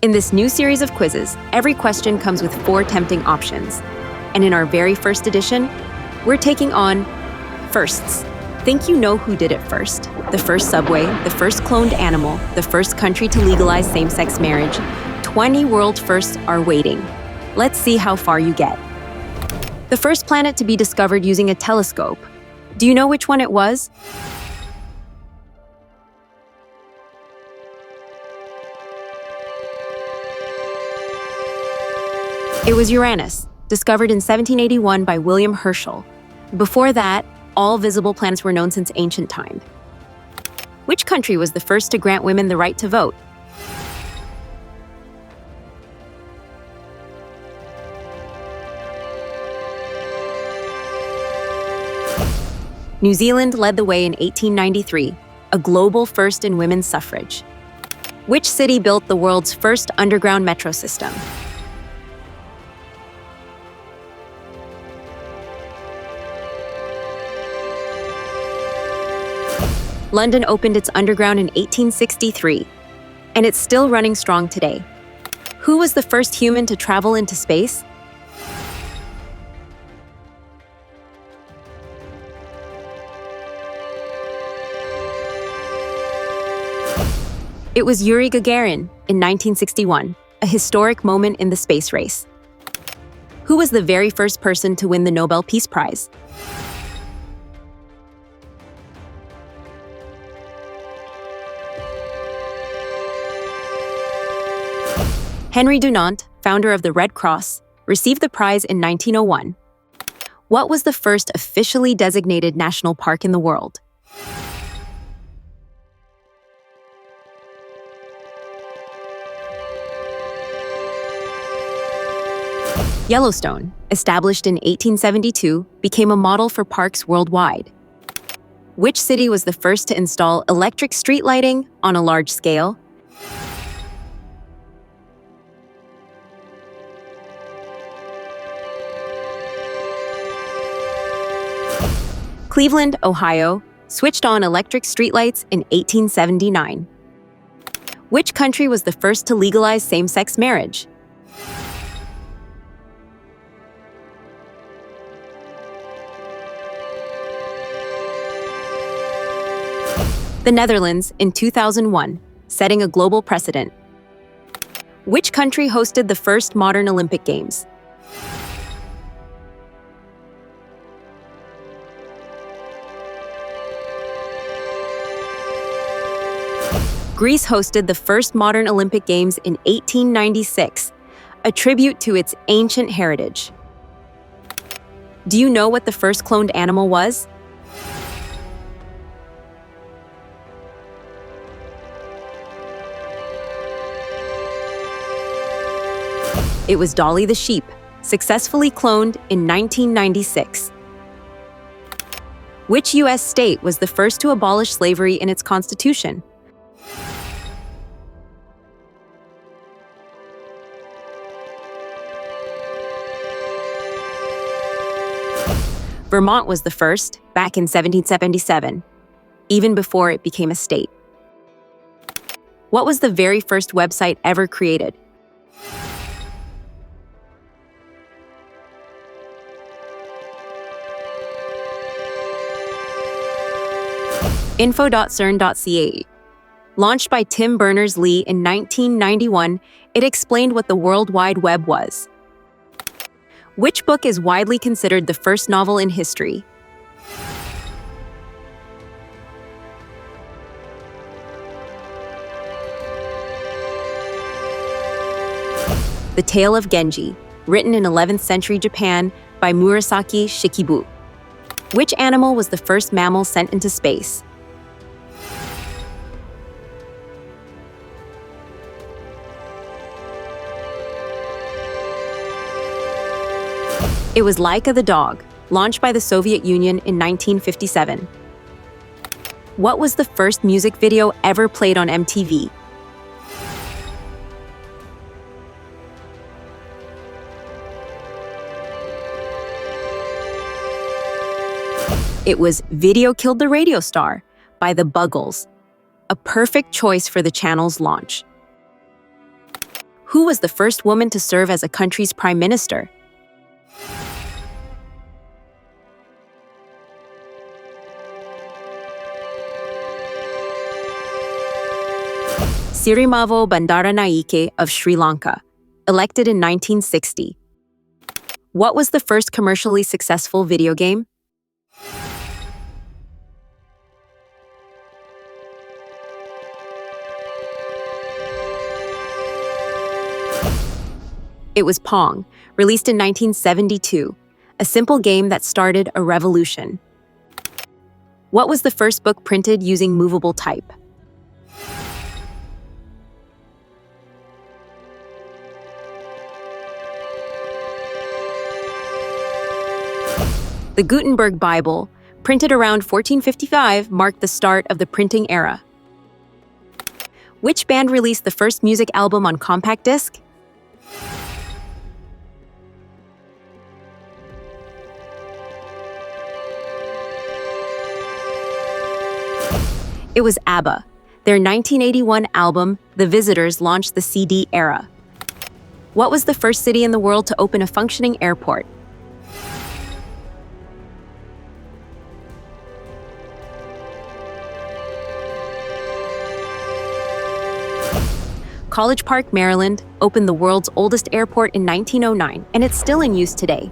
In this new series of quizzes, every question comes with 4 tempting options. And in our very first edition, we're taking on firsts. Think you know who did it first? The first subway, the first cloned animal, the first country to legalize same-sex marriage. 20 world firsts are waiting. Let's see how far you get. The first planet to be discovered using a telescope. Do you know which one it was? It was Uranus, discovered in 1781 by William Herschel. Before that, all visible planets were known since ancient time. Which country was the first to grant women the right to vote? New Zealand led the way in 1893, a global first in women's suffrage. Which city built the world's first underground metro system? London opened its underground in 1863, and it's still running strong today. Who was the first human to travel into space? It was Yuri Gagarin in 1961, a historic moment in the space race. Who was the very first person to win the Nobel Peace Prize? Henry Dunant, founder of the Red Cross, received the prize in 1901. What was the first officially designated national park in the world? Yellowstone, established in 1872, became a model for parks worldwide. Which city was the first to install electric street lighting on a large scale? Cleveland, Ohio, switched on electric streetlights in 1879. Which country was the first to legalize same-sex marriage? The Netherlands in 2001, setting a global precedent. Which country hosted the first modern Olympic Games? Greece hosted the first modern Olympic Games in 1896, a tribute to its ancient heritage. Do you know what the first cloned animal was? It was Dolly the sheep, successfully cloned in 1996. Which U.S. state was the first to abolish slavery in its constitution? Vermont was the first, back in 1777, even before it became a state. What was the very first website ever created? Info.cern.ca. Launched by Tim Berners-Lee in 1991, it explained what the World Wide Web was. Which book is widely considered the first novel in history? The Tale of Genji, written in 11th century Japan by Murasaki Shikibu. Which animal was the first mammal sent into space? It was Laika the dog, launched by the Soviet Union in 1957. What was the first music video ever played on MTV? It was Video Killed the Radio Star by the Buggles, a perfect choice for the channel's launch. Who was the first woman to serve as a country's prime minister? Sirimavo Bandaranaike of Sri Lanka, elected in 1960. What was the first commercially successful video game? It was Pong, released in 1972, a simple game that started a revolution. What was the first book printed using movable type? The Gutenberg Bible, printed around 1455, marked the start of the printing era. Which band released the first music album on compact disc? It was ABBA. Their 1981 album, The Visitors, launched the CD era. What was the first city in the world to open a functioning airport? College Park, Maryland, opened the world's oldest airport in 1909, and it's still in use today.